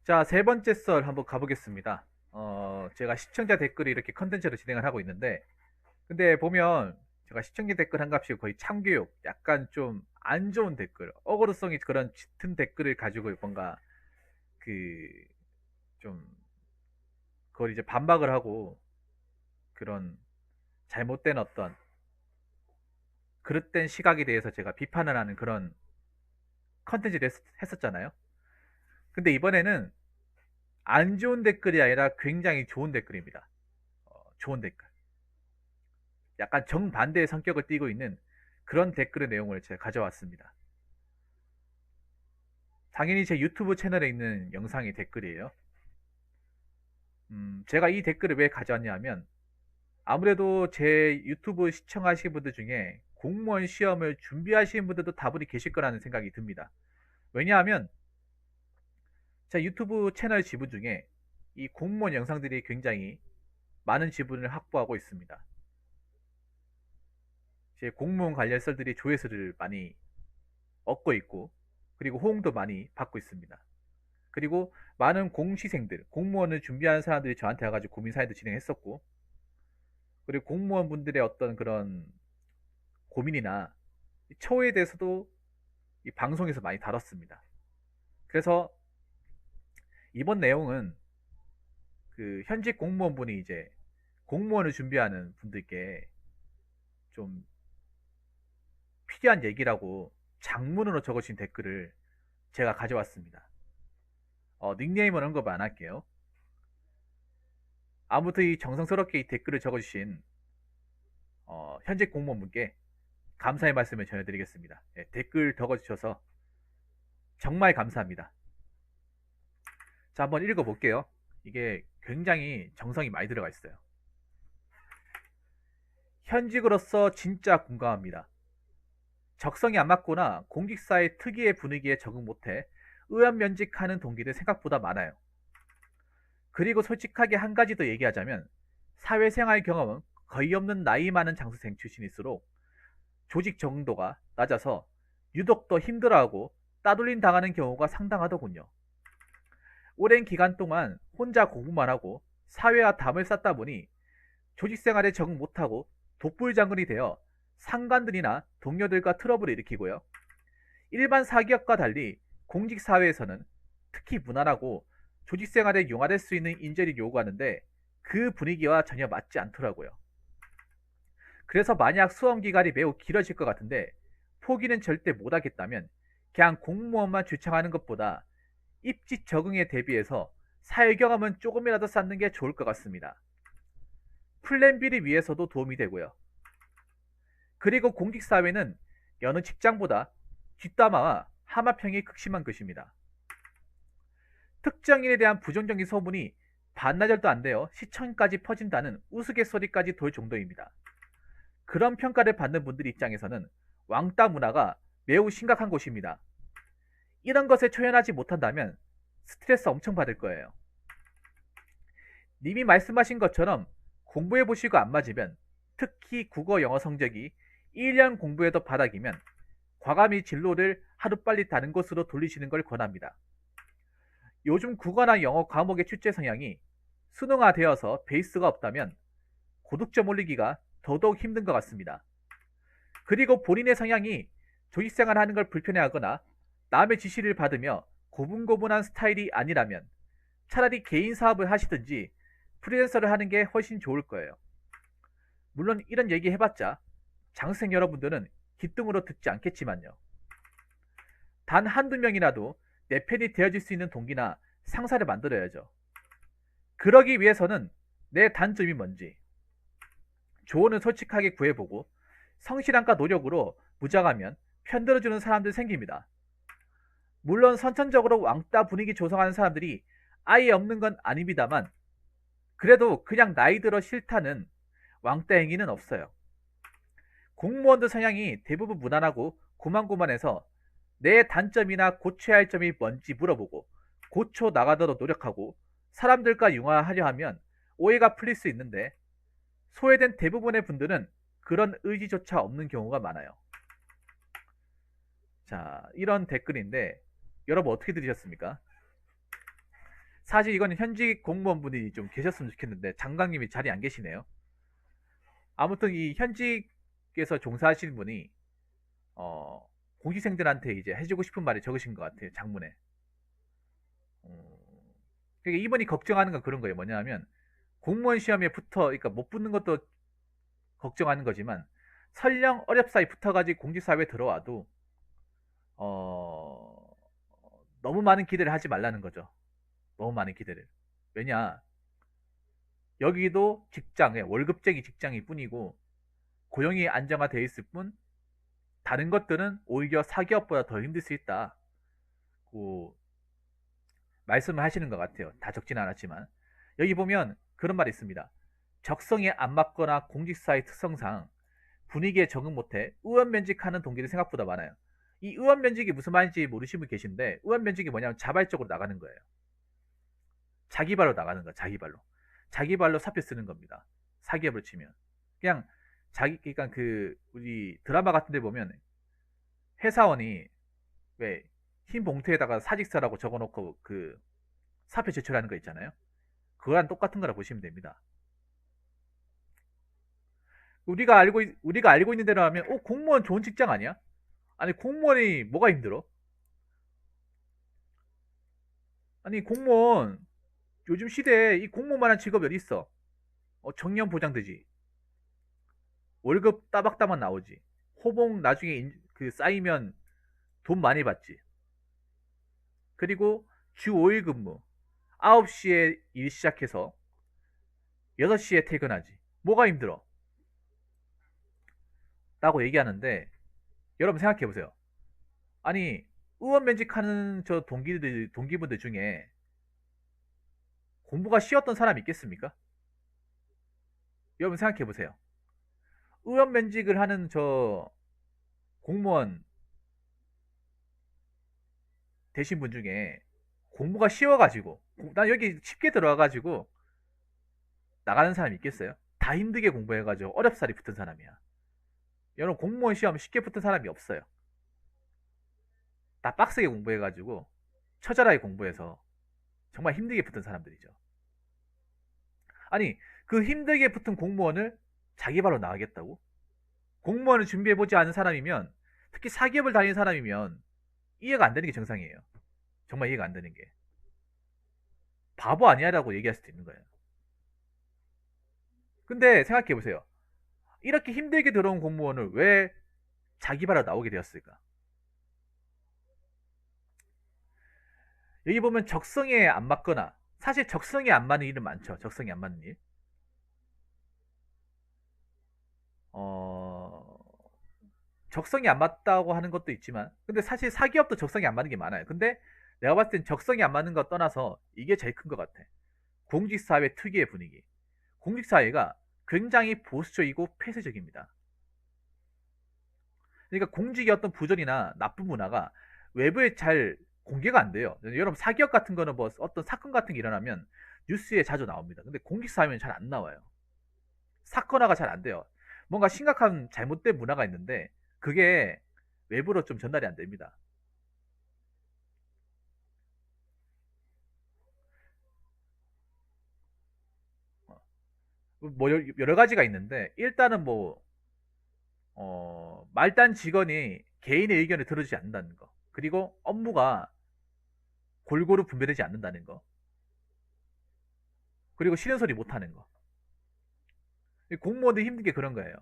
자, 세 번째 썰 한번 가보겠습니다. 제가 시청자 댓글을 이렇게 컨텐츠로 진행을 하고 있는데, 근데 보면 제가 시청자 댓글 한 값이 거의 참교육, 약간 좀 안 좋은 댓글, 어그로성이 그런 짙은 댓글을 가지고 뭔가 그, 좀, 그걸 이제 반박을 하고 그런 잘못된 어떤 그릇된 시각에 대해서 제가 비판을 하는 그런 컨텐츠를 했었잖아요. 근데 이번에는 안 좋은 댓글이 아니라 굉장히 좋은 댓글입니다. 좋은 댓글. 약간 정반대의 성격을 띠고 있는 그런 댓글의 내용을 제가 가져왔습니다. 당연히 제 유튜브 채널에 있는 영상의 댓글이에요. 제가 이 댓글을 왜 가져왔냐면 아무래도 제 유튜브 시청하시는 분들 중에 공무원 시험을 준비하시는 분들도 다분히 계실 거라는 생각이 듭니다. 왜냐하면 제 유튜브 채널 지분 중에 이 공무원 영상들이 굉장히 많은 지분을 확보하고 있습니다. 제 공무원 관련 썰들이 조회수를 많이 얻고 있고 그리고 호응도 많이 받고 있습니다. 그리고 많은 공시생들, 공무원을 준비하는 사람들이 저한테 와가지고 고민 사연도 진행했었고, 그리고 공무원 분들의 어떤 그런 고민이나 처우에 대해서도 이 방송에서 많이 다뤘습니다. 그래서 이번 내용은 그 현직 공무원분이 이제 공무원을 준비하는 분들께 좀 필요한 얘기라고 장문으로 적어주신 댓글을 제가 가져왔습니다. 닉네임은 언급 안 할게요. 아무튼 이 정성스럽게 이 댓글을 적어주신 현직 공무원분께 감사의 말씀을 전해드리겠습니다. 예, 댓글 적어주셔서 정말 감사합니다. 자, 한번 읽어볼게요. 이게 굉장히 정성이 많이 들어가 있어요. 현직으로서 진짜 공감합니다. 적성이 안 맞거나 공직사의 특유의 분위기에 적응 못해 의원면직하는 동기들 생각보다 많아요. 그리고 솔직하게 한 가지 더 얘기하자면 사회생활 경험은 거의 없는 나이 많은 장수생 출신일수록 조직 적응도가 낮아서 유독 더 힘들어하고 따돌림 당하는 경우가 상당하더군요. 오랜 기간 동안 혼자 공부만 하고 사회와 담을 쌓다 보니 조직 생활에 적응 못하고 독불장군이 되어 상관들이나 동료들과 트러블을 일으키고요. 일반 사기업과 달리 공직사회에서는 특히 무난하고 조직 생활에 용화될 수 있는 인재를 요구하는데 그 분위기와 전혀 맞지 않더라고요. 그래서 만약 수험 기간이 매우 길어질 것 같은데 포기는 절대 못하겠다면 그냥 공무원만 주창하는 것보다 입지 적응에 대비해서 사회 경험은 조금이라도 쌓는 게 좋을 것 같습니다. 플랜 B를 위해서도 도움이 되고요. 그리고 공직사회는 여느 직장보다 뒷담화와 하마평이 극심한 것입니다. 특정인에 대한 부정적인 소문이 반나절도 안 되어 시청까지 퍼진다는 우스갯소리까지 돌 정도입니다. 그런 평가를 받는 분들 입장에서는 왕따 문화가 매우 심각한 곳입니다. 이런 것에 초연하지 못한다면 스트레스 엄청 받을 거예요. 님이 말씀하신 것처럼 공부해보시고 안 맞으면 특히 국어 영어 성적이 1년 공부해도 바닥이면 과감히 진로를 하루빨리 다른 곳으로 돌리시는 걸 권합니다. 요즘 국어나 영어 과목의 출제 성향이 수능화되어서 베이스가 없다면 고득점 올리기가 더더욱 힘든 것 같습니다. 그리고 본인의 성향이 조직생활 하는 걸 불편해하거나 남의 지시를 받으며 고분고분한 스타일이 아니라면 차라리 개인 사업을 하시든지 프리랜서를 하는 게 훨씬 좋을 거예요. 물론 이런 얘기 해봤자 장생 여러분들은 기뚱으로 듣지 않겠지만요. 단 한두 명이라도 내 편이 되어줄 수 있는 동기나 상사를 만들어야죠. 그러기 위해서는 내 단점이 뭔지 조언을 솔직하게 구해보고 성실함과 노력으로 무장하면 편들어주는 사람들 생깁니다. 물론 선천적으로 왕따 분위기 조성하는 사람들이 아예 없는 건 아닙니다만 그래도 그냥 나이 들어 싫다는 왕따 행위는 없어요. 공무원들 성향이 대부분 무난하고 고만고만해서 내 단점이나 고쳐야 할 점이 뭔지 물어보고 고쳐 나가도록 노력하고 사람들과 융화하려 하면 오해가 풀릴 수 있는데 소외된 대부분의 분들은 그런 의지조차 없는 경우가 많아요. 자, 이런 댓글인데 여러분 어떻게 들으셨습니까? 사실 이거는 현직 공무원분이 좀 계셨으면 좋겠는데 장관님이 자리에 안 계시네요. 아무튼 이 현직에서 종사하시는 분이 어, 공시생들한테 이제 해주고 싶은 말이 적으신 것 같아요. 장문에. 어, 그러니까 이분이 걱정하는 건 그런 거예요. 뭐냐면 공무원 시험에 그러니까 못 붙는 것도 걱정하는 거지만 설령 어렵사이 붙어가지고 공직사회에 들어와도 어, 너무 많은 기대를 하지 말라는 거죠. 너무 많은 기대를. 왜냐, 여기도 직장에 월급쟁이 직장일 뿐이고 고용이 안정화되어 있을 뿐 다른 것들은 오히려 사기업보다 더 힘들 수 있다. 고 말씀을 하시는 것 같아요. 다 적진 않았지만 여기 보면 그런 말이 있습니다. 적성에 안 맞거나 공직사의 특성상 분위기에 적응 못해 의원면직하는 동기들 생각보다 많아요. 이 의원면직이 무슨 말인지 모르시는 분 계신데 의원면직이 뭐냐면 자발적으로 나가는 거예요. 자기 발로 나가는 거야. 자기 발로. 자기 발로 사표 쓰는 겁니다. 사기업을 치면. 그냥 그러니까 우리 드라마 같은 데 보면 회사원이 왜 흰 봉투에다가 사직서라고 적어놓고 사표 제출하는 거 있잖아요. 그거랑 똑같은 거라 보시면 됩니다. 우리가 알고 있는 대로 하면 공무원 좋은 직장 아니야? 아니 공무원이 뭐가 힘들어? 아니 공무원 요즘 시대에 이 공무원만한 직업이 어디 있어? 정년 보장되지. 월급 따박따박 나오지. 호봉 나중에 쌓이면 돈 많이 받지. 그리고 주 5일 근무. 9시에 일 시작해서 6시에 퇴근하지. 뭐가 힘들어? 라고 얘기하는데 여러분 생각해 보세요. 아니 의원 면직하는 저 동기분들 중에 공부가 쉬웠던 사람이 있겠습니까? 여러분 생각해 보세요. 의원 면직을 하는 저 공무원 되신 분 중에 공부가 쉬워가지고 난 여기 쉽게 들어와가지고 나가는 사람이 있겠어요? 다 힘들게 공부해가지고 어렵사리 붙은 사람이야. 여러분 공무원 시험 쉽게 붙은 사람이 없어요. 다 빡세게 공부해가지고 처절하게 공부해서 정말 힘들게 붙은 사람들이죠. 아니 그 힘들게 붙은 공무원을 자기 발로 나가겠다고? 공무원을 준비해보지 않은 사람이면 특히 사기업을 다니는 사람이면 이해가 안 되는 게 정상이에요. 정말 이해가 안 되는 게. 바보 아니야라고 얘기할 수도 있는 거예요. 근데 생각해보세요. 이렇게 힘들게 들어온 공무원을 왜 자기 발로 나오게 되었을까? 여기 보면 적성에 안 맞거나 사실 적성에 안 맞는 일은 많죠. 적성에 안 맞는 일. 어, 적성이 안 맞다고 하는 것도 있지만 근데 사실 사기업도 적성이 안 맞는 게 많아요. 근데 내가 봤을 땐 적성이 안 맞는 거 떠나서 이게 제일 큰 것 같아. 공직사회 특유의 분위기. 공직사회가 굉장히 보수적이고 폐쇄적입니다. 그러니까 공직의 어떤 부전이나 나쁜 문화가 외부에 잘 공개가 안 돼요. 여러분 사기업 같은 거는 뭐 어떤 사건 같은 게 일어나면 뉴스에 자주 나옵니다. 근데 공직사회는 잘 안 나와요. 사건화가 잘 안 돼요. 뭔가 심각한 잘못된 문화가 있는데 그게 외부로 좀 전달이 안 됩니다. 뭐 여러 가지가 있는데 일단은 뭐 말단 직원이 개인의 의견을 들어주지 않는다는 거. 그리고 업무가 골고루 분배되지 않는다는 거. 그리고 싫은 소리 못하는 거. 공무원들이 힘든 게 그런 거예요.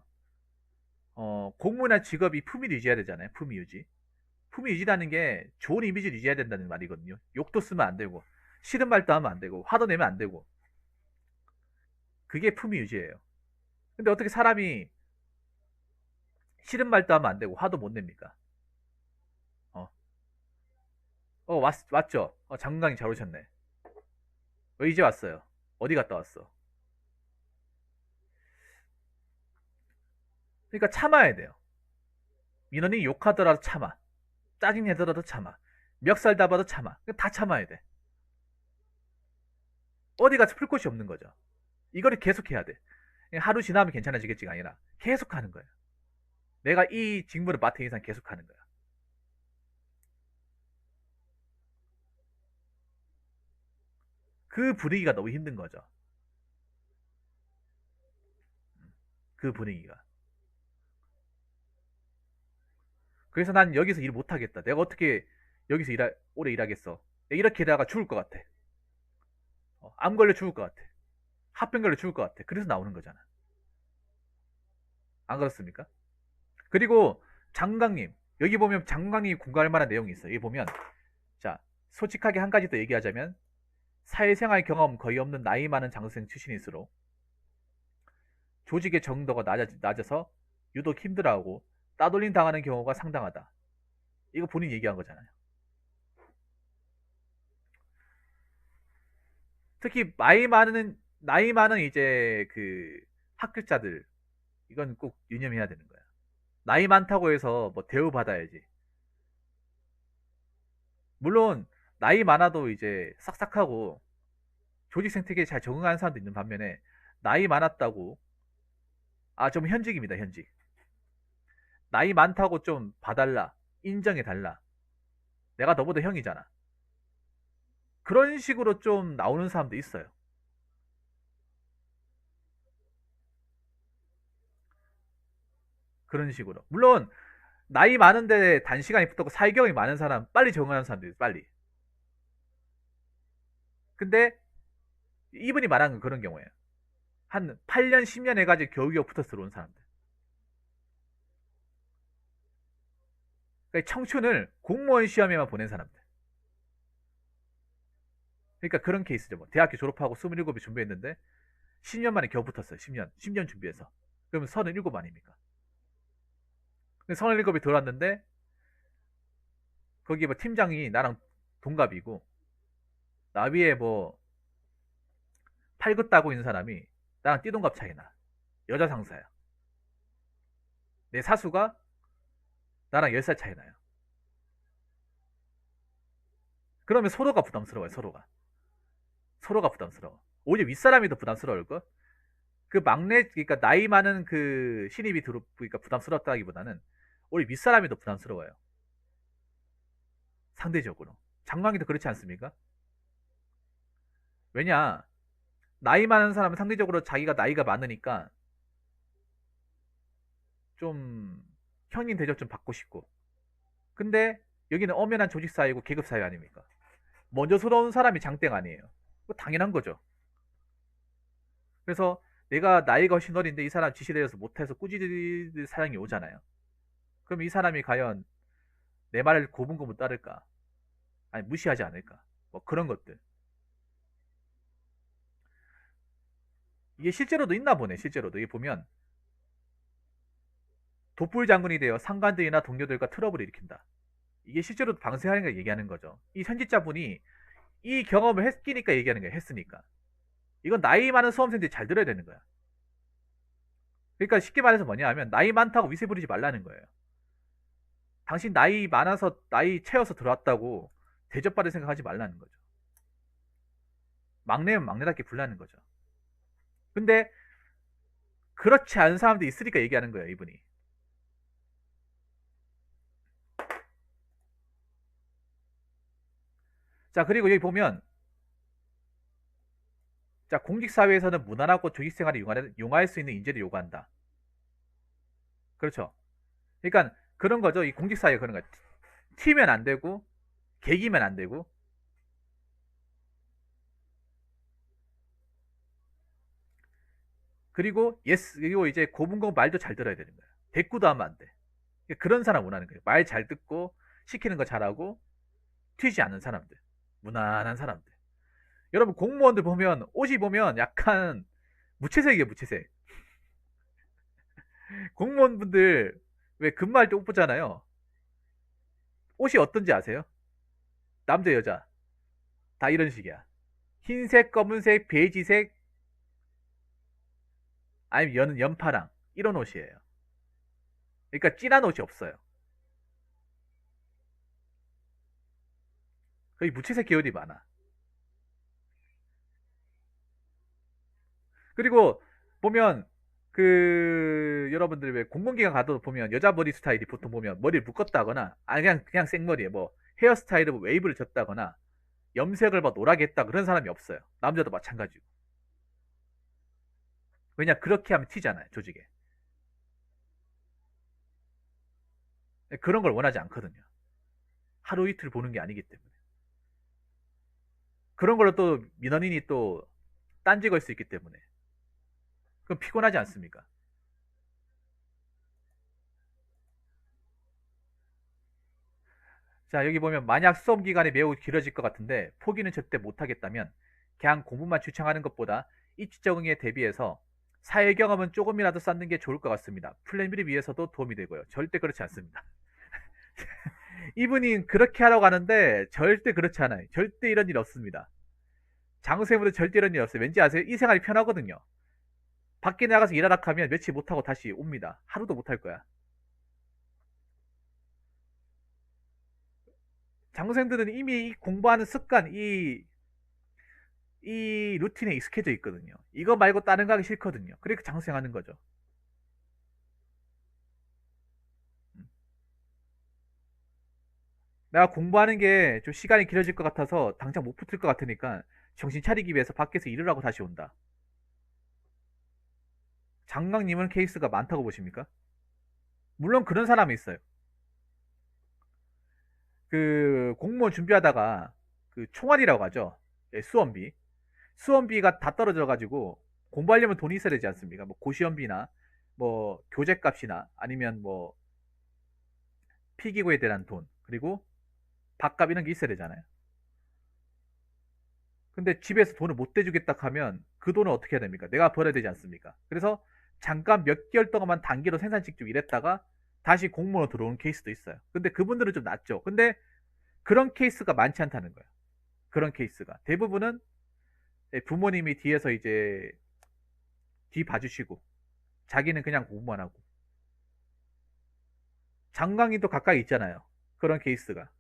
공무원이나 직업이 품위를 유지해야 되잖아요. 품위 유지. 품위 유지라는 게 좋은 이미지를 유지해야 된다는 말이거든요. 욕도 쓰면 안 되고, 싫은 말도 하면 안 되고, 화도 내면 안 되고. 그게 품위 유지예요. 근데 어떻게 사람이 싫은 말도 하면 안 되고, 화도 못 냅니까? 어, 왔죠? 장관이 잘 오셨네. 이제 왔어요. 어디 갔다 왔어? 그러니까 참아야 돼요. 민원이 욕하더라도 참아. 짜증내더라도 참아. 멱살 잡아도 참아. 다 참아야 돼. 어디 가서 풀 곳이 없는 거죠. 이거를 계속 해야 돼. 하루 지나면 괜찮아지겠지가 아니라 계속 하는 거야. 내가 이 직무를 맡은 이상 계속 하는 거야. 그 분위기가 너무 힘든 거죠. 그 분위기가. 그래서 난 여기서 일 못하겠다. 내가 어떻게 여기서 오래 일하겠어. 내가 이렇게 일하다가 죽을 것 같아. 암 걸려 죽을 것 같아. 합병 걸려 죽을 것 같아. 그래서 나오는 거잖아. 안 그렇습니까? 그리고 장관님, 여기 보면 장관님이 공감할 만한 내용이 있어요. 여기 보면, 자, 솔직하게 한 가지 더 얘기하자면, 사회생활 경험 거의 없는 나이 많은 장수생 출신일수록 조직의 정도가 낮아서 유독 힘들어하고 따돌림 당하는 경우가 상당하다. 이거 본인 얘기한 거잖아요. 특히 나이 많은 이제 그 합격자들, 이건 꼭 유념해야 되는 거야. 나이 많다고 해서 뭐 대우받아야지. 물론 나이 많아도 이제 싹싹하고 조직 생태계에 잘 적응하는 사람도 있는 반면에, 나이 많았다고, 좀 현직입니다, 현직. 나이 많다고 좀 봐달라, 인정해달라, 내가 너보다 형이잖아, 그런 식으로 좀 나오는 사람도 있어요. 그런 식으로. 물론 나이 많은데 단시간에 붙었고 사회경험이 많은 사람, 빨리 적응하는 사람들이 빨리. 근데 이분이 말한 건 그런 경우예요. 한 8년 10년 해가지고 겨우겨우 붙어서 들어온 사람들. 그러니까 청춘을 공무원 시험에만 보낸 사람들. 그러니까 그런 케이스죠. 뭐 대학교 졸업하고 27에 준비했는데 10년 만에 겨우 붙었어요. 10년 준비해서. 그러면 37 아닙니까? 근데 37이 들어왔는데 거기 뭐 팀장이 나랑 동갑이고 나 위에 뭐 팔긋 따고 있는 사람이 나랑 띠동갑 차이 나. 여자 상사야. 내 사수가 나랑 10살 차이 나요. 그러면 서로가 부담스러워요. 서로가 부담스러워. 오히려 윗사람이 더 부담스러울걸? 그 막내, 그러니까 나이 많은 그 신입이 들어오니까 부담스럽다기보다는 오히려 윗사람이 더 부담스러워요. 상대적으로. 장관기도 그렇지 않습니까? 왜냐, 나이 많은 사람은 상대적으로 자기가 나이가 많으니까 좀 형님 대접 좀 받고 싶고. 근데 여기는 엄연한 조직 사회고 계급 사회 아닙니까? 먼저 들어온 사람이 장땡 아니에요. 그거 당연한 거죠. 그래서 내가 나이가 훨씬 어린데 이 사람 지시대에서 못해서 꾸짖을 사람이 오잖아요. 그럼 이 사람이 과연 내 말을 고분고분 따를까? 아니 무시하지 않을까? 뭐 그런 것들. 이게 실제로도 있나 보네. 실제로도. 이게 보면 독불 장군이 되어 상관들이나 동료들과 트러블을 일으킨다. 이게 실제로 방생하는 걸 얘기하는 거죠. 이 현직자분이 이 경험을 했기니까 얘기하는 거예요. 했으니까. 이건 나이 많은 수험생들이 잘 들어야 되는 거야. 그러니까 쉽게 말해서 뭐냐 하면 나이 많다고 위세 부리지 말라는 거예요. 당신 나이 많아서 나이 채워서 들어왔다고 대접받을 생각하지 말라는 거죠. 막내면 막내답게 굴라는 거죠. 근데 그렇지 않은 사람도 있으니까 얘기하는 거예요, 이분이. 자, 그리고 여기 보면, 자, 공직사회에서는 무난하고 조직생활을 용할 수 있는 인재를 요구한다. 그렇죠. 그러니까 그런 거죠. 이 공직사회가 그런 거야. 튀면 안 되고, 개기면 안 되고, 그리고 이제 고분고 말도 잘 들어야 되는 거야. 대꾸도 하면 안 돼. 그런 사람 원하는 거예요. 말 잘 듣고, 시키는 거 잘하고, 튀지 않는 사람들. 무난한 사람들. 여러분, 공무원들 보면, 옷이 보면 약간 무채색이에요, 무채색. 공무원분들 왜 근무할 때 옷 보잖아요. 옷이 어떤지 아세요? 남자, 여자. 다 이런 식이야. 흰색, 검은색, 베이지색, 아니면 연파랑. 이런 옷이에요. 그러니까 진한 옷이 없어요. 거의 무채색 계열이 많아. 그리고 보면 여러분들 왜 공공기관 가도 보면 여자 머리 스타일이 보통 보면 머리를 묶었다거나 아니 그냥 생머리에 뭐 헤어스타일을 뭐 웨이브를 줬다거나 염색을 막 노랗게 했다 그런 사람이 없어요. 남자도 마찬가지고. 왜냐 그렇게 하면 튀잖아요 조직에. 그런 걸 원하지 않거든요. 하루 이틀 보는 게 아니기 때문에. 그런 걸로 또 민원인이 또 딴지 걸 수 있기 때문에. 그럼 피곤하지 않습니까? 자, 여기 보면 만약 수험 기간이 매우 길어질 것 같은데 포기는 절대 못하겠다면 그냥 공부만 주창하는 것보다 입시 적응에 대비해서 사회 경험은 조금이라도 쌓는 게 좋을 것 같습니다. 플랜 B를 위해서도 도움이 되고요. 절대 그렇지 않습니다. 이분이 그렇게 하라고 하는데 절대 그렇지 않아요. 절대 이런 일 없습니다. 장수생분들 절대 이런 일 없어요. 왠지 아세요? 이 생활이 편하거든요. 밖에 나가서 일하라 하면 며칠 못하고 다시 옵니다. 하루도 못할 거야. 장수생들은 이미 이 공부하는 습관, 이 루틴에 익숙해져 있거든요. 이거 말고 다른 거 하기 싫거든요. 그러니까 장수생 하는 거죠. 내가 공부하는 게 좀 시간이 길어질 것 같아서 당장 못 붙을 것 같으니까 정신 차리기 위해서 밖에서 일을 하고 다시 온다. 장강님은 케이스가 많다고 보십니까? 물론 그런 사람이 있어요. 그 공무원 준비하다가 그 총알이라고 하죠. 예, 수험비. 수험비가 다 떨어져가지고 공부하려면 돈이 있어야 되지 않습니까? 뭐 고시원비나 뭐 교재값이나 아니면 뭐 필기구에 대한 돈 그리고 밥값 이런 게 있어야 되잖아요. 근데 집에서 돈을 못 대주겠다 하면 그 돈을 어떻게 해야 됩니까? 내가 벌어야 되지 않습니까? 그래서 잠깐 몇 개월 동안만 단기로 생산직 좀 일했다가 다시 공무원으로 들어오는 케이스도 있어요. 근데 그분들은 좀 낫죠. 근데 그런 케이스가 많지 않다는 거예요. 그런 케이스가. 대부분은 부모님이 뒤에서 이제 뒤 봐주시고 자기는 그냥 공부만 하고. 장강이도 가까이 있잖아요. 그런 케이스가.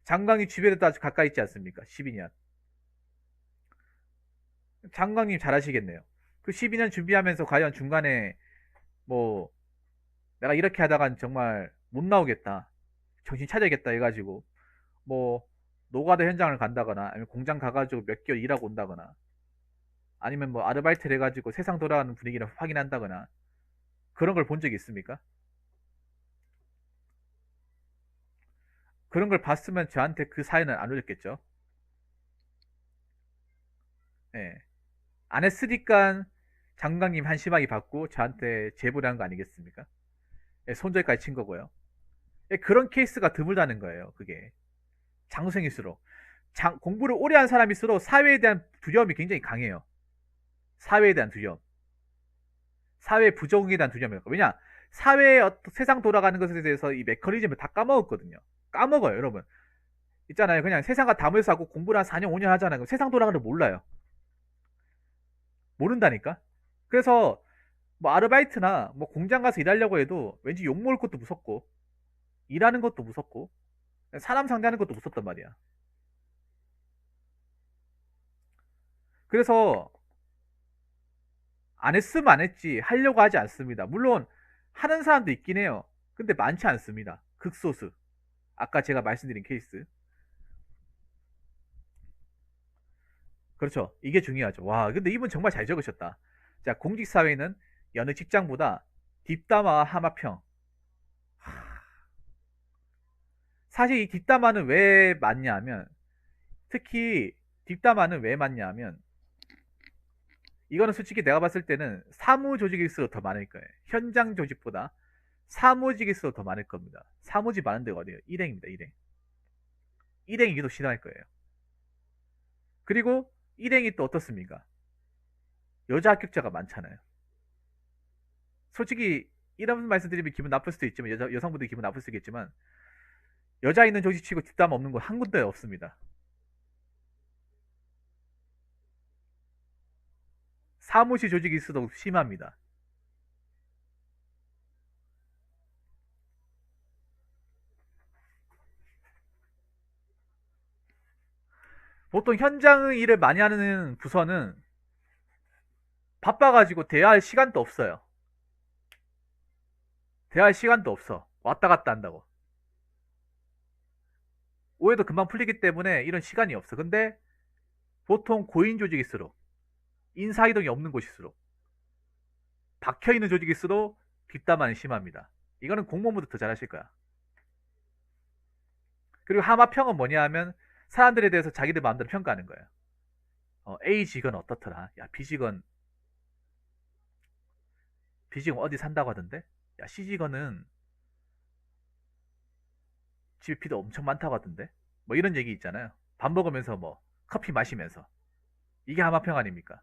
장강이 주변에도 아주 가까이 있지 않습니까? 12년. 장강님 잘하시겠네요. 그 12년 준비하면서 과연 중간에 뭐 내가 이렇게 하다간 정말 못 나오겠다. 정신 차려야겠다 해가지고 뭐 노가다 현장을 간다거나 아니면 공장 가가지고 몇 개월 일하고 온다거나 아니면 뭐 아르바이트를 해가지고 세상 돌아가는 분위기를 확인한다거나 그런 걸 본 적이 있습니까? 그런 걸 봤으면 저한테 그 사연을 안 올렸겠죠. 예. 안 했으니까 장강님 한심하게 받고 저한테 제보를 한 거 아니겠습니까? 예, 손절까지 친 거고요. 예, 그런 케이스가 드물다는 거예요. 그게 장수생일수록 공부를 오래 한 사람일수록 사회에 대한 두려움이 굉장히 강해요. 사회에 대한 두려움, 사회 부적응에 대한 두려움이요. 왜냐 사회의 세상 돌아가는 것에 대해서 이 메커니즘을 다 까먹었거든요. 까먹어요, 여러분. 있잖아요. 그냥 세상과 담을서 하고 공부를 한 4년, 5년 하잖아요. 그럼 세상 돌아가는 걸 몰라요. 모른다니까. 그래서 뭐 아르바이트나 뭐 공장 가서 일하려고 해도 왠지 욕 먹을 것도 무섭고 일하는 것도 무섭고 사람 상대하는 것도 무섭단 말이야. 그래서 안 했으면 안 했지 하려고 하지 않습니다. 물론 하는 사람도 있긴 해요. 근데 많지 않습니다. 극소수. 아까 제가 말씀드린 케이스. 그렇죠. 이게 중요하죠. 와, 근데 이분 정말 잘 적으셨다. 자, 공직사회는 여느 직장보다 뒷담화와 하마평. 사실 이 뒷담화는 왜 맞냐 하면, 특히 뒷담화는 왜 맞냐 하면, 이거는 솔직히 내가 봤을 때는 사무 조직일수록 더 많을 거예요. 현장 조직보다 사무직일수록 더 많을 겁니다. 사무직 많은 데가 어디예요? 일행입니다, 일행. 일행이 유독 싫어할 거예요. 그리고 일행이 또 어떻습니까? 여자 합격자가 많잖아요. 솔직히 이런 말씀 드리면 기분 나쁠 수도 있지만 여성분들이 기분 나쁠 수 있겠지만 여자 있는 조직치고 뒷담 없는 거 한 군데 없습니다. 사무실 조직일수록 심합니다. 보통 현장 일을 많이 하는 부서는 바빠가지고 대화할 시간도 없어요. 대화할 시간도 없어. 왔다 갔다 한다고. 오해도 금방 풀리기 때문에 이런 시간이 없어. 근데 보통 고인 조직일수록, 인사이동이 없는 곳일수록, 박혀있는 조직일수록 뒷담화는 심합니다. 이거는 공무원보다 더 잘하실 거야. 그리고 하마평은 뭐냐 하면 사람들에 대해서 자기들 마음대로 평가하는 거예요. A 직원 어떻더라? 야, B 직원 어디 산다고 하던데? 야, C 직원은 집에 비도 엄청 많다고 하던데? 뭐 이런 얘기 있잖아요. 밥 먹으면서 뭐 커피 마시면서. 이게 하마평 아닙니까?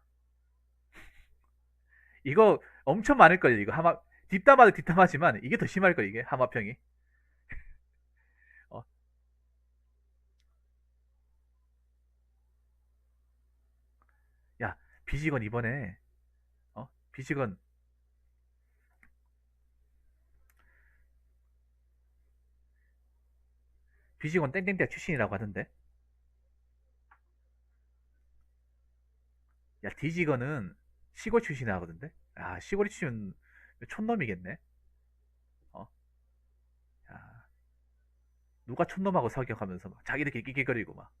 이거 엄청 많을 거예요. 이거 뒷담화도 뒷담화지만 이게 더 심할 거예요. 이게 하마평이. 어, 야, 비직원 이번에 비직원 비직원 땡땡대학 출신이라고 하던데. 야, D직원은 시골 출신이라고 하던데. 아, 시골 출신 촌놈이겠네. 어, 야, 누가 촌놈하고 사격하면서 막 자기들끼리 끼끼거리고 막.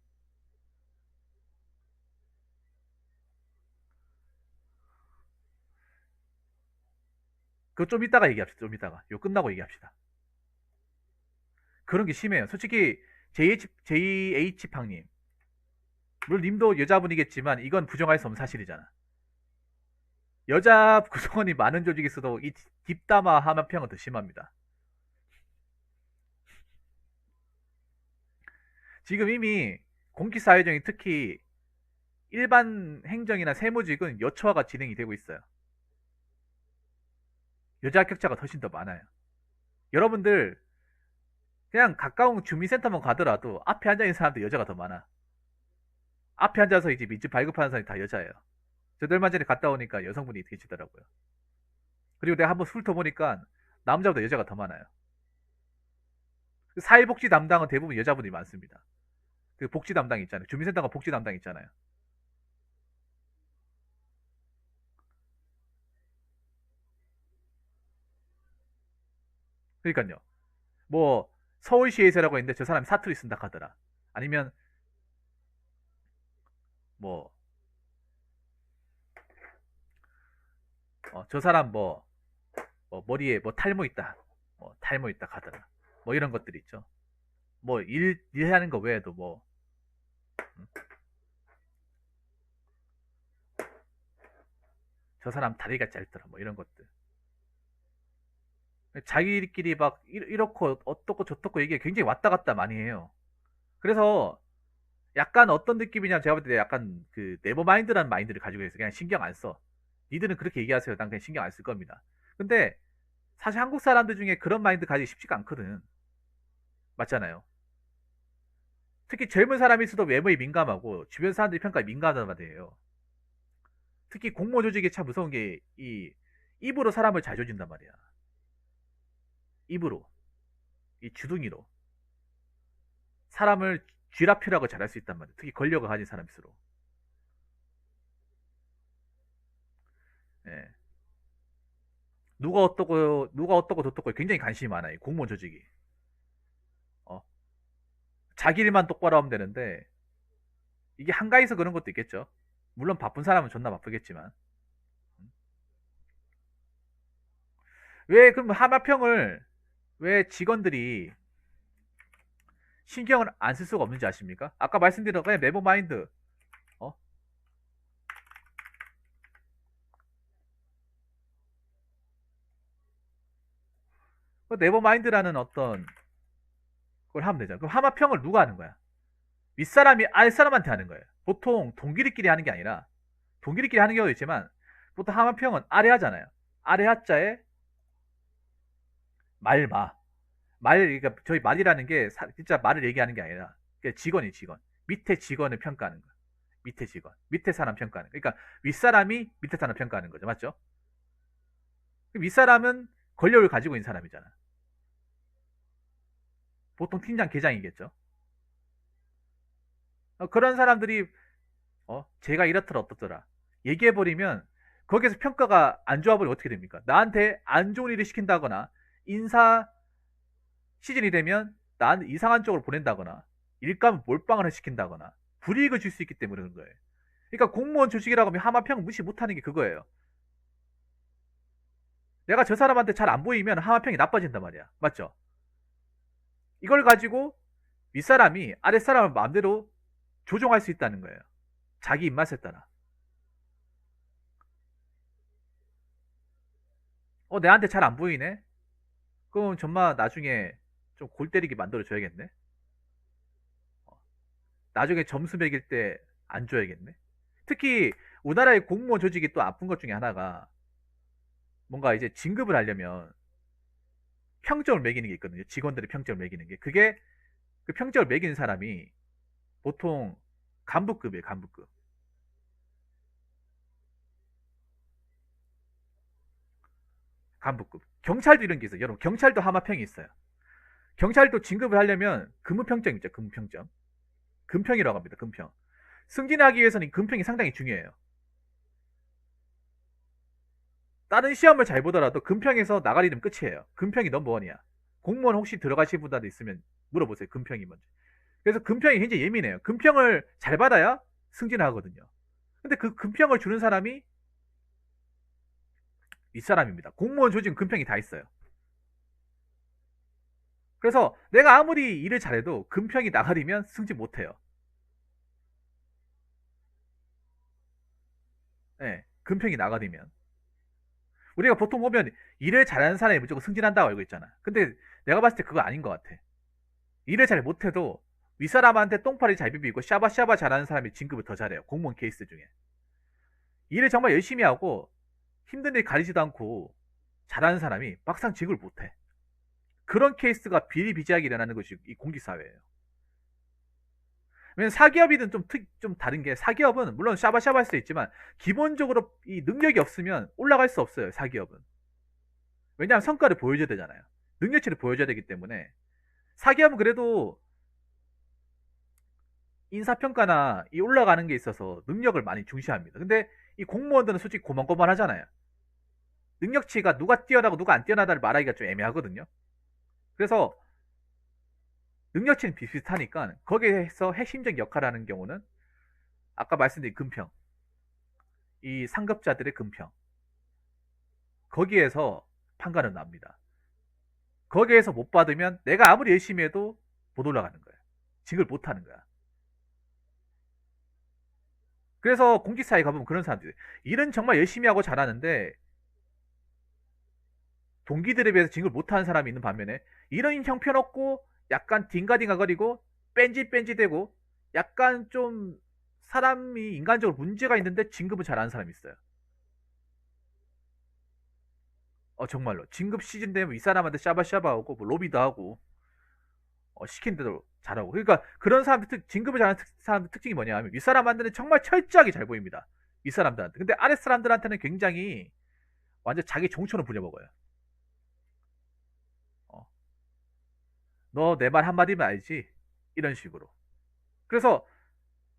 그거 좀 이따가 얘기합시다. 좀 이따가. 요 끝나고 얘기합시다. 그런 게 심해요. 솔직히 JH팡님, 물론 님도 여자분이겠지만 이건 부정할 수 없는 사실이잖아. 여자 구성원이 많은 조직에서도 이 뒷담화 하마평은 더 심합니다. 지금 이미 공기사회적인 특히 일반 행정이나 세무직은 여초화가 진행이 되고 있어요. 여자 합격자가 훨씬 더 많아요. 여러분들 그냥 가까운 주민센터만 가더라도 앞에 앉아있는 사람들 여자가 더 많아. 앞에 앉아서 이제 민증 발급하는 사람이 다 여자예요. 저도 얼마 전에 갔다 오니까 여성분이 계시더라고요. 그리고 내가 한번 훑어보니까 남자보다 여자가 더 많아요. 사회복지 담당은 대부분 여자분이 많습니다. 그 복지 담당 있잖아요. 주민센터가 복지 담당 있잖아요. 그러니까요. 뭐 서울시에서라고 했는데 저 사람이 사투리 쓴다 하더라. 아니면 뭐 저 사람 뭐 머리에 뭐 탈모 있다. 뭐 탈모 있다 하더라. 뭐 이런 것들 있죠. 뭐 일하는 거 외에도 뭐 저 사람 다리가 짧더라. 뭐 이런 것들. 자기들끼리 막 이렇고 어떻고 저떻고 이게 굉장히 왔다 갔다 많이 해요. 그래서 약간 어떤 느낌이냐 제가 볼 때 약간 그 네버마인드라는 마인드를 가지고 있어요. 그냥 신경 안 써. 니들은 그렇게 얘기하세요. 난 그냥 신경 안 쓸 겁니다. 근데 사실 한국 사람들 중에 그런 마인드 가지기 쉽지가 않거든. 맞잖아요. 특히 젊은 사람일수록 외모에 민감하고 주변 사람들이 평가에 민감하단 말이에요. 특히 공무원 조직이 참 무서운 게 이 입으로 사람을 잘 조진단 말이야. 입으로, 이 주둥이로 사람을 쥐라피라고 잘할 수 있단 말이야. 특히 권력을 가진 사람일수록. 예. 누가 어떻고 저떻고 굉장히 관심이 많아요. 공무원 조직이. 어, 자기 일만 똑바로 하면 되는데 이게 한가해서 그런 것도 있겠죠. 물론 바쁜 사람은 존나 바쁘겠지만. 왜 그럼 하마평을 왜 직원들이 신경을 안 쓸 수가 없는지 아십니까? 아까 말씀드린 그냥 네버마인드. 어? 그 네버마인드라는 어떤 걸 하면 되잖아. 그럼 하마평을 누가 하는 거야? 윗사람이 아랫사람한테 하는 거예요. 보통 동기들끼리 하는 게 아니라 동기들끼리 하는 경우도 있지만 보통 하마평은 아래 하잖아요. 아래 하자에 말마. 그러니까 저희 말이라는 게 진짜 말을 얘기하는 게 아니라 직원이 직원. 밑에 직원을 평가하는 거야. 밑에 직원. 밑에 사람 평가하는 거야. 그러니까 윗사람이 밑에 사람 평가하는 거죠. 맞죠? 윗사람은 권력을 가지고 있는 사람이잖아. 보통 팀장, 계장이겠죠. 그런 사람들이 제가 이렇더라 어떻더라 얘기해버리면 거기에서 평가가 안 좋아버리면 어떻게 됩니까? 나한테 안 좋은 일을 시킨다거나 인사 시즌이 되면 나한테 이상한 쪽으로 보낸다거나 일감 몰빵을 시킨다거나 불이익을 줄 수 있기 때문에 그런 거예요. 그러니까 공무원 조직이라고 하면 하마평 무시 못하는 게 그거예요. 내가 저 사람한테 잘 안 보이면 하마평이 나빠진단 말이야. 맞죠? 이걸 가지고 윗사람이 아랫사람을 마음대로 조종할 수 있다는 거예요. 자기 입맛에 따라. 내한테 잘 안 보이네? 그럼 정말 나중에 좀 골 때리게 만들어 줘야겠네? 나중에 점수 매길 때 안 줘야겠네? 특히 우리나라의 공무원 조직이 또 아픈 것 중에 하나가 뭔가 이제 진급을 하려면 평점을 매기는 게 있거든요. 직원들의 평점을 매기는 게. 그게 그 평점을 매기는 사람이 보통 간부급이에요, 간부급. 간부급. 경찰도 이런 게 있어요. 여러분, 경찰도 하마평이 있어요. 경찰도 진급을 하려면 근무평점 있죠, 근무평점. 근평이라고 합니다, 근평. 승진하기 위해서는 근평이 상당히 중요해요. 다른 시험을 잘 보더라도 근평에서 나가리 되면 끝이에요. 근평이 넘버원이야. 공무원 혹시 들어가실 분들 있으면 물어보세요. 근평이 뭔지. 그래서 근평이 굉장히 예민해요. 근평을 잘 받아야 승진하거든요. 근데 그 근평을 주는 사람이 윗사람입니다. 공무원 조직은 근평이 다 있어요. 그래서 내가 아무리 일을 잘해도 근평이 나가리면 승진 못해요. 네, 근평이 나가리면. 우리가 보통 보면 일을 잘하는 사람이 무조건 승진한다고 알고 있잖아. 근데 내가 봤을 때 그거 아닌 것 같아. 일을 잘 못해도 윗사람한테 똥파리 잘 비비고 샤바샤바 잘하는 사람이 진급을 더 잘해요. 공무원 케이스 중에. 일을 정말 열심히 하고 힘든 일 가리지도 않고 잘하는 사람이 막상 진급을 못해. 그런 케이스가 비리비재하게 일어나는 것이 이 공직사회예요. 왜냐면 사기업이든 좀 다른 게 사기업은 물론 샤바샤바 할 수 있지만 기본적으로 이 능력이 없으면 올라갈 수 없어요. 사기업은. 왜냐하면 성과를 보여줘야 되잖아요. 능력치를 보여줘야 되기 때문에 사기업은 그래도 인사평가나 이 올라가는 게 있어서 능력을 많이 중시합니다. 근데 이 공무원들은 솔직히 고만고만 하잖아요. 능력치가 누가 뛰어나고 누가 안 뛰어나다를 말하기가 좀 애매하거든요. 그래서 능력치는 비슷하니까 거기에서 핵심적 역할을 하는 경우는 아까 말씀드린 금평, 이 상급자들의 금평, 거기에서 판가는 납니다. 거기에서 못 받으면 내가 아무리 열심히 해도 못 올라가는 거예요. 직을 못 하는 거야. 그래서 공직사회 가보면 그런 사람들이 일은 정말 열심히 하고 잘하는데 동기들에 비해서 직을 못하는 사람이 있는 반면에 일은 형편없고 약간 딩가딩가거리고 뺀짓뺀짓대고 약간 좀 사람이 인간적으로 문제가 있는데 진급은 잘하는 사람이 있어요. 정말로 진급 시즌 되면 이 사람한테 샤바샤바하고 뭐 로비도 하고 시킨 대로 잘하고. 그러니까 그런 사람들 진급을 잘하는 사람들 특징이 뭐냐 하면 윗사람한테는 정말 철저하게 잘 보입니다. 윗사람들한테. 근데 아랫사람들한테는 굉장히 완전 자기 종처럼 부려먹어요. 너 내 말 한마디면 알지? 이런 식으로. 그래서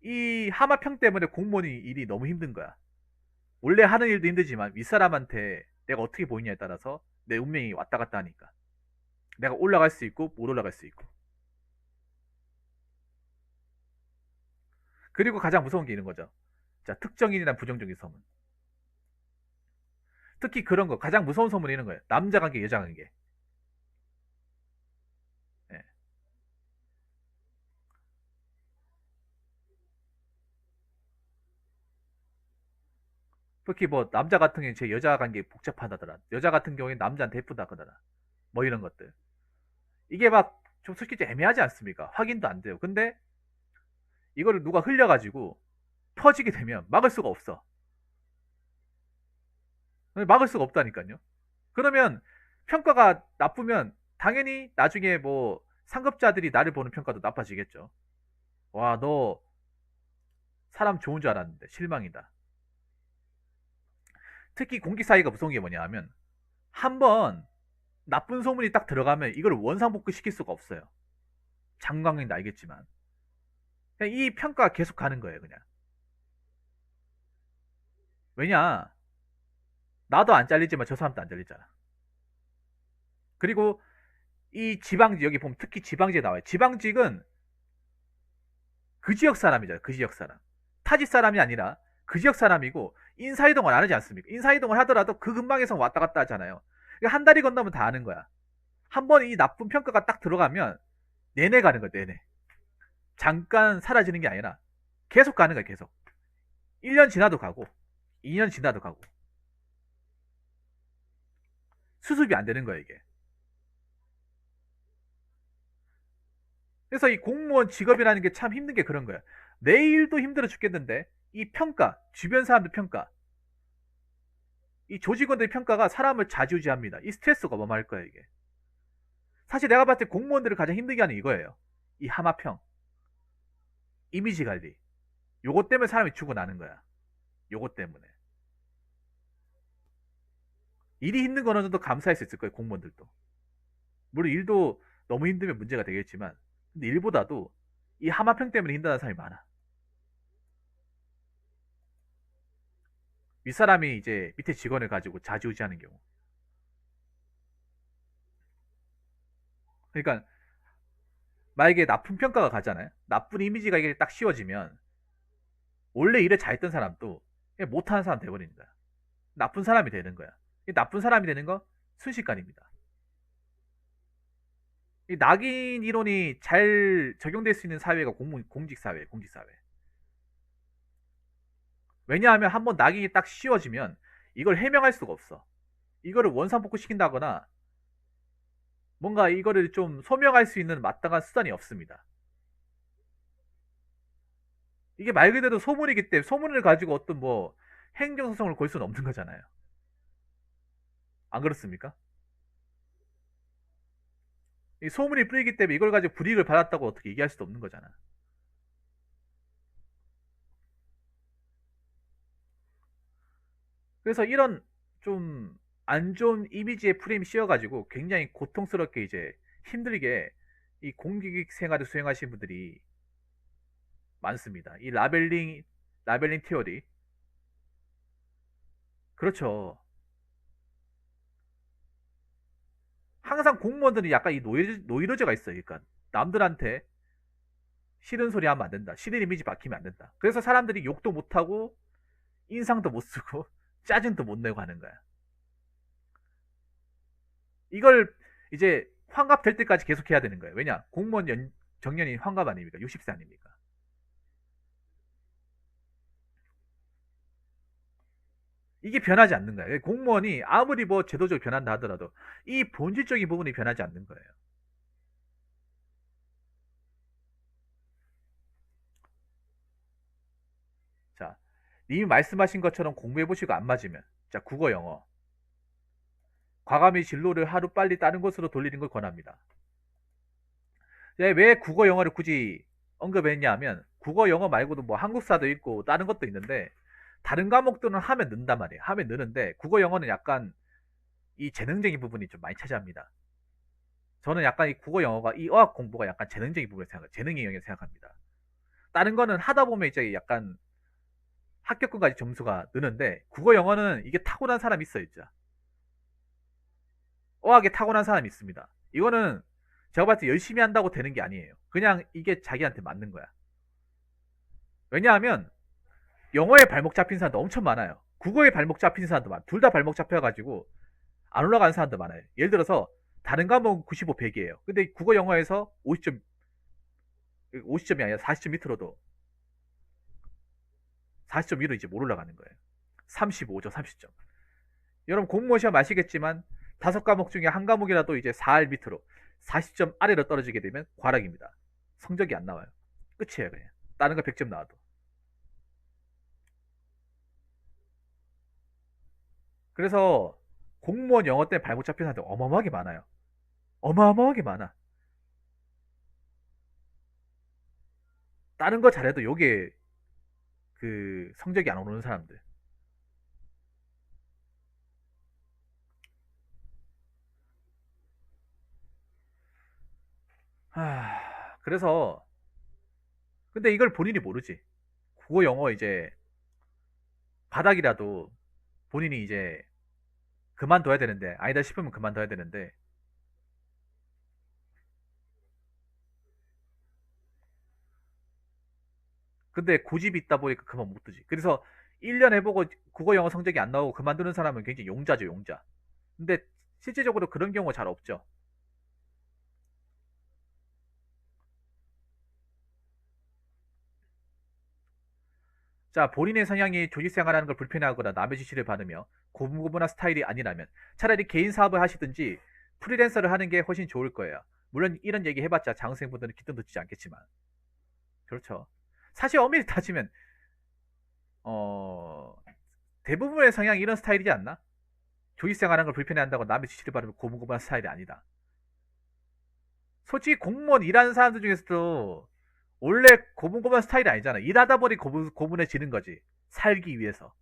이 하마평 때문에 공무원이 일이 너무 힘든 거야. 원래 하는 일도 힘들지만 윗사람한테 내가 어떻게 보이냐에 따라서 내 운명이 왔다 갔다 하니까. 내가 올라갈 수 있고 못 올라갈 수 있고. 그리고 가장 무서운 게 있는 거죠. 자, 특정인이나 부정적인 소문. 특히 그런 거 가장 무서운 소문이 있는 거예요. 남자 관계, 여자 관계. 예. 특히 뭐 남자 같은 경우에 제 여자 관계 복잡하다더라. 여자 같은 경우에 남자한테 예쁘다 그러더라. 뭐 이런 것들. 이게 막 좀 솔직히 좀 애매하지 않습니까? 확인도 안 돼요. 근데 이거를 누가 흘려가지고 퍼지게 되면 막을 수가 없어. 막을 수가 없다니까요. 그러면 평가가 나쁘면 당연히 나중에 뭐 상급자들이 나를 보는 평가도 나빠지겠죠. 와, 너 사람 좋은 줄 알았는데 실망이다. 특히 공기 사이가 무서운 게 뭐냐 하면 한번 나쁜 소문이 딱 들어가면 이걸 원상복구 시킬 수가 없어요. 장관님도 알겠지만 그냥 이 평가가 계속 가는 거예요. 그냥. 왜냐, 나도 안 잘리지만 저 사람도 안 잘리잖아. 그리고 이 지방직, 여기 보면 특히 지방직에 나와요. 지방직은 그 지역 사람이잖아. 그 지역 사람. 타지 사람이 아니라 그 지역 사람이고 인사이동을 안 하지 않습니까? 인사이동을 하더라도 그 근방에서 왔다 갔다 하잖아요. 그러니까 한 다리 건너면 다 아는 거야. 한 번 이 나쁜 평가가 딱 들어가면 내내 가는 거야. 내내. 잠깐 사라지는 게 아니라 계속 가는 거야. 계속. 1년 지나도 가고 2년 지나도 가고 수습이 안 되는 거야 이게. 그래서 이 공무원 직업이라는 게 참 힘든 게 그런 거야. 내 일도 힘들어 죽겠는데 이 평가, 주변 사람들 평가, 이 조직원들의 평가가 사람을 좌지우지합니다. 이 스트레스가 어마어마할 거야 이게. 사실 내가 봤을 때 공무원들을 가장 힘들게 하는 이거예요. 이 하마평, 이미지 관리. 요것 때문에 사람이 죽어나는 거야. 요것 때문에. 일이 힘든 거는 정도 감수할 수 있을 거예요. 공무원들도. 물론 일도 너무 힘들면 문제가 되겠지만 근데 일보다도 이 하마평 때문에 힘들어하는 사람이 많아. 윗사람이 이제 밑에 직원을 가지고 좌지우지하는 경우. 그러니까 만약에 나쁜 평가가 가잖아요. 나쁜 이미지가 이게 딱 씌워지면 원래 일을 잘했던 사람도 그냥 못하는 사람 돼버립니다. 나쁜 사람이 되는 거야. 이 나쁜 사람이 되는 거 순식간입니다. 이 낙인 이론이 잘 적용될 수 있는 사회가 공직사회, 공직사회. 왜냐하면 한번 낙인이 딱 씌워지면 이걸 해명할 수가 없어. 이거를 원상복구 시킨다거나 뭔가 이거를 좀 소명할 수 있는 마땅한 수단이 없습니다. 이게 말 그대로 소문이기 때문에 소문을 가지고 어떤 뭐 행정소송을 걸 수는 없는 거잖아요. 안 그렇습니까? 이 소문이 뿌리기 때문에 이걸 가지고 불이익을 받았다고 어떻게 얘기할 수도 없는 거잖아. 그래서 이런 좀 안 좋은 이미지의 프레임이 씌워가지고 굉장히 고통스럽게 이제 힘들게 이 공직 생활을 수행하시는 분들이 많습니다. 이 라벨링 티어리. 그렇죠. 항상 공무원들은 약간 이 노이로제가 있어요. 그러니까 남들한테 싫은 소리 하면 안 된다. 싫은 이미지 박히면 안 된다. 그래서 사람들이 욕도 못하고 인상도 못 쓰고 짜증도 못 내고 하는 거야. 이걸 이제 환갑 될 때까지 계속 해야 되는 거예요. 왜냐? 공무원 정년이 환갑 아닙니까? 60세 아닙니까? 이게 변하지 않는 거예요. 공무원이 아무리 뭐 제도적으로 변한다 하더라도 이 본질적인 부분이 변하지 않는 거예요. 자, 님이 말씀하신 것처럼 공부해보시고 안 맞으면 자, 국어, 영어 과감히 진로를 하루 빨리 다른 곳으로 돌리는 걸 권합니다. 왜 국어, 영어를 굳이 언급했냐 하면 국어, 영어 말고도 뭐 한국사도 있고 다른 것도 있는데 다른 과목들은 하면 는단 말이에요. 하면 느는데 국어, 영어는 약간 이 재능적인 부분이 좀 많이 차지합니다. 저는 약간 이 국어, 영어가 이 어학 공부가 약간 재능적인 부분을 생각해요. 재능의 영역을 생각합니다. 다른 거는 하다 보면 이제 약간 합격권까지 점수가 느는데 국어, 영어는 이게 타고난 사람이 있어요. 진짜. 어학에 타고난 사람이 있습니다. 이거는 제가 봤을 때 열심히 한다고 되는 게 아니에요. 그냥 이게 자기한테 맞는 거야. 왜냐하면 영어에 발목 잡힌 사람도 엄청 많아요. 국어에 발목 잡힌 사람도 많아. 둘 다 발목 잡혀가지고 안 올라가는 사람도 많아요. 예를 들어서 다른 과목 95, 100이에요. 근데 국어, 영어에서 50점이 아니라 40점 밑으로도 40점 위로 이제 못 올라가는 거예요. 35점, 30점. 여러분 공무원 시험 아시겠지만 다섯 과목 중에 한 과목이라도 이제 4할 밑으로 40점 아래로 떨어지게 되면 과락입니다. 성적이 안 나와요. 끝이에요 그냥. 다른 거 100점 나와도. 그래서 공무원 영어 때문에 발목 잡힌 사람들 어마어마하게 많아요. 어마어마하게 많아. 다른 거 잘해도 요게 그 성적이 안 오르는 사람들. 그래서 근데 이걸 본인이 모르지. 국어 영어 이제 바닥이라도 본인이 이제 그만둬야 되는데 아니다 싶으면 그만둬야 되는데 근데 고집이 있다 보니까 그만 못 두지. 그래서 1년 해보고 국어 영어 성적이 안 나오고 그만두는 사람은 굉장히 용자죠, 용자. 근데 실제적으로 그런 경우가 잘 없죠. 자, 본인의 성향이 조직 생활하는 걸 불편해하거나 남의 지시를 받으며 고분고분한 스타일이 아니라면 차라리 개인 사업을 하시든지 프리랜서를 하는 게 훨씬 좋을 거예요. 물론 이런 얘기 해봤자 장학생분들은 귀등 듣지 않겠지만. 그렇죠. 사실 엄밀히 따지면 어 대부분의 성향이 이런 스타일이지 않나? 조직 생활하는 걸 불편해한다고 남의 지시를 받으면 고분고분한 스타일이 아니다. 솔직히 공무원 일하는 사람들 중에서도 원래 고분고분한 스타일이 아니잖아. 일하다 보니 고분해지는 거지. 살기 위해서.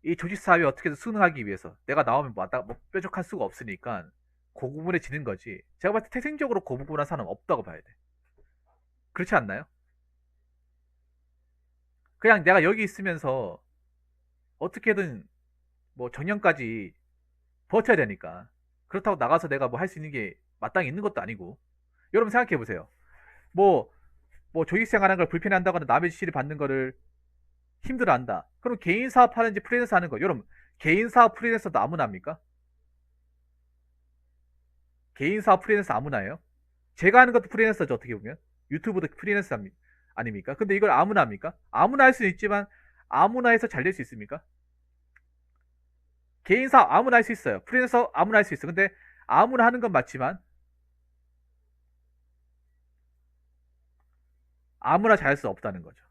이 조직사회에 어떻게든 순응하기 위해서. 내가 나오면 뭐 뾰족할 수가 없으니까 고분해지는 거지. 제가 봤을 때 태생적으로 고분고분한 사람 없다고 봐야 돼. 그렇지 않나요? 그냥 내가 여기 있으면서 어떻게든 뭐 정년까지 버텨야 되니까. 그렇다고 나가서 내가 뭐 할 수 있는 게 마땅히 있는 것도 아니고. 여러분 생각해 보세요. 뭐, 뭐 조직생활하는 걸 불편해한다거나 남의 지시를 받는 거를 힘들어한다. 그럼 개인 사업 하는지 프리랜서 하는 거. 여러분 개인 사업 프리랜서도 아무나 합니까? 개인 사업 프리랜서 아무나 해요? 제가 하는 것도 프리랜서죠 어떻게 보면. 유튜브도 프리랜서 아닙니까? 근데 이걸 아무나 합니까? 아무나 할 수는 있지만 아무나 해서 잘 될 수 있습니까? 개인 사업 아무나 할 수 있어요. 프리랜서 아무나 할 수 있어. 근데 아무나 하는 건 맞지만 아무나 잘할 수 없다는 거죠.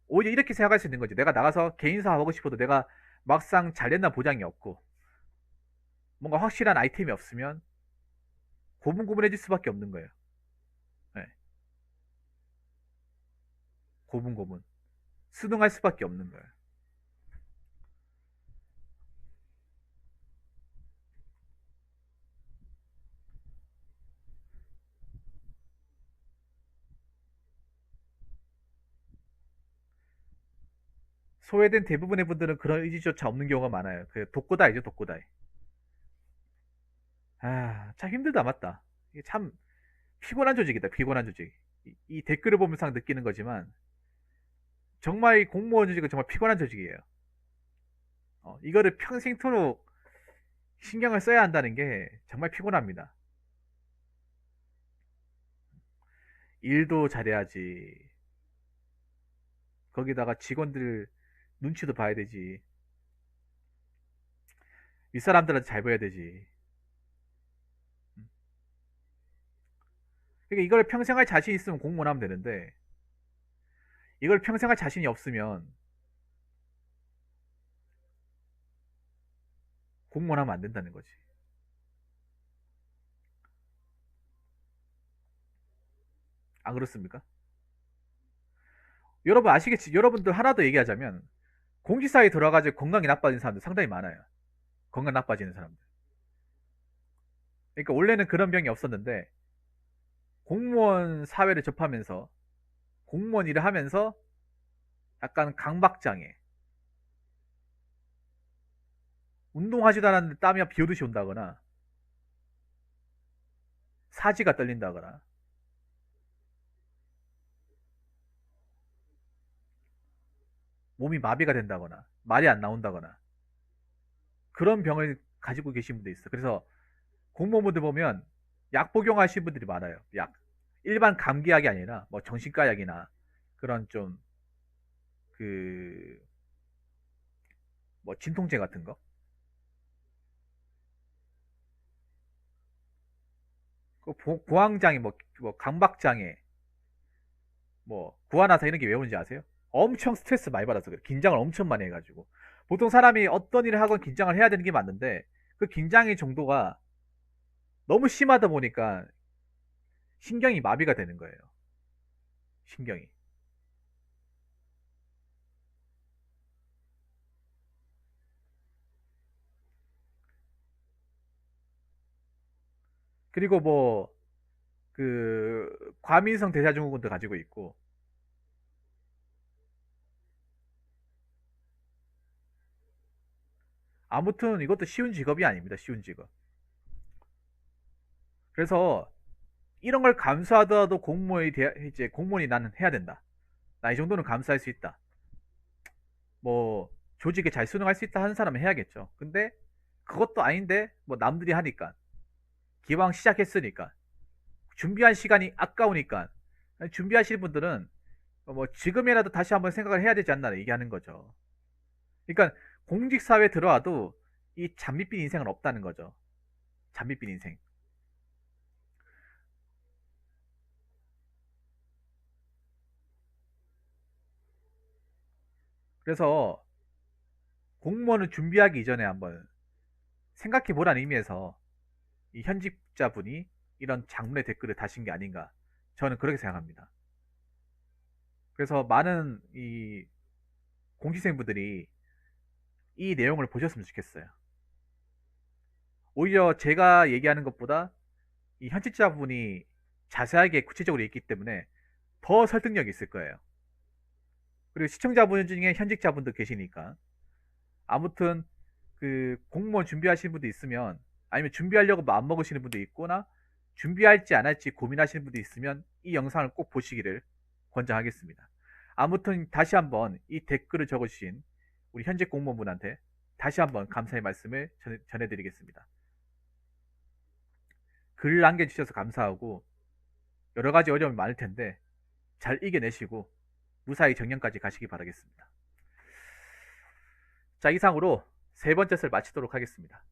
오히려 이렇게 생각할 수 있는 거지. 내가 나가서 개인 사업 하고 싶어도 내가 막상 잘 된다 보장이 없고 뭔가 확실한 아이템이 없으면 고분고분해질 수밖에 없는 거예요. 네, 고분고분. 수능할 수밖에 없는 거예요. 소외된 대부분의 분들은 그런 의지조차 없는 경우가 많아요. 그 독고다이죠, 독고다이. 아, 참 힘들다, 맞다. 이게 참 피곤한 조직이다, 피곤한 조직. 이 댓글을 보면서 느끼는 거지만 정말 이 공무원 조직은 정말 피곤한 조직이에요. 이거를 평생토록 신경을 써야 한다는 게 정말 피곤합니다. 일도 잘해야지. 거기다가 직원들 눈치도 봐야 되지. 윗사람들한테 잘 보여야 되지. 그러니까 이걸 평생 할 자신 있으면 공무원 하면 되는데 이걸 평생 할 자신이 없으면 공무원 하면 안 된다는 거지. 안 그렇습니까? 여러분 아시겠지? 여러분들 하나 더 얘기하자면 공직사회에 들어가지고 건강이 나빠진 사람들 상당히 많아요. 건강 나빠지는 사람들. 그러니까 원래는 그런 병이 없었는데 공무원 사회를 접하면서 공무원 일을 하면서 약간 강박장애, 운동하지도 않았는데 땀이 비오듯이 온다거나 사지가 떨린다거나 몸이 마비가 된다거나 말이 안 나온다거나 그런 병을 가지고 계신 분도 있어. 그래서 공무원분들 보면 약 복용하시는 분들이 많아요. 약. 일반 감기약이 아니라 뭐 정신과 약이나 그런 좀 그 뭐 진통제 같은 거. 그 고황장애 뭐 강박장애 뭐 구안화사 이런 게 왜 오는지 아세요? 엄청 스트레스 많이 받아서 그래. 긴장을 엄청 많이 해가지고. 보통 사람이 어떤 일을 하건 긴장을 해야 되는 게 맞는데 그 긴장의 정도가 너무 심하다 보니까 신경이 마비가 되는 거예요. 신경이. 그리고 뭐 그 과민성 대사증후군도 가지고 있고 아무튼 이것도 쉬운 직업이 아닙니다. 쉬운 직업. 그래서 이런 걸 감수하더라도 이제 공무원이 나는 해야 된다. 나 이 정도는 감수할 수 있다. 뭐 조직에 잘 수능할 수 있다 하는 사람은 해야겠죠. 근데 그것도 아닌데 뭐 남들이 하니까 기왕 시작했으니까 준비한 시간이 아까우니까 준비하시는 분들은 뭐 지금이라도 다시 한번 생각을 해야 되지 않나 얘기하는 거죠. 그러니까 공직사회에 들어와도 이 잔밋빛 인생은 없다는 거죠. 잔밋빛 인생. 그래서 공무원을 준비하기 이전에 한번 생각해 보라는 의미에서 이 현직자분이 이런 장문의 댓글을 다신 게 아닌가 저는 그렇게 생각합니다. 그래서 많은 이 공직생분들이 이 내용을 보셨으면 좋겠어요. 오히려 제가 얘기하는 것보다 이 현직자분이 자세하게 구체적으로 있기 때문에 더 설득력이 있을 거예요. 그리고 시청자분 중에 현직자분도 계시니까 아무튼 그 공무원 준비하시는 분도 있으면 아니면 준비하려고 마음 먹으시는 분도 있거나 준비할지 안 할지 고민하시는 분도 있으면 이 영상을 꼭 보시기를 권장하겠습니다. 아무튼 다시 한번 이 댓글을 적어주신 우리 현직 공무원분한테 다시 한번 감사의 말씀을 전해드리겠습니다. 글 남겨주셔서 감사하고 여러 가지 어려움이 많을 텐데 잘 이겨내시고 무사히 정년까지 가시기 바라겠습니다. 자, 이상으로 세 번째 썰 마치도록 하겠습니다.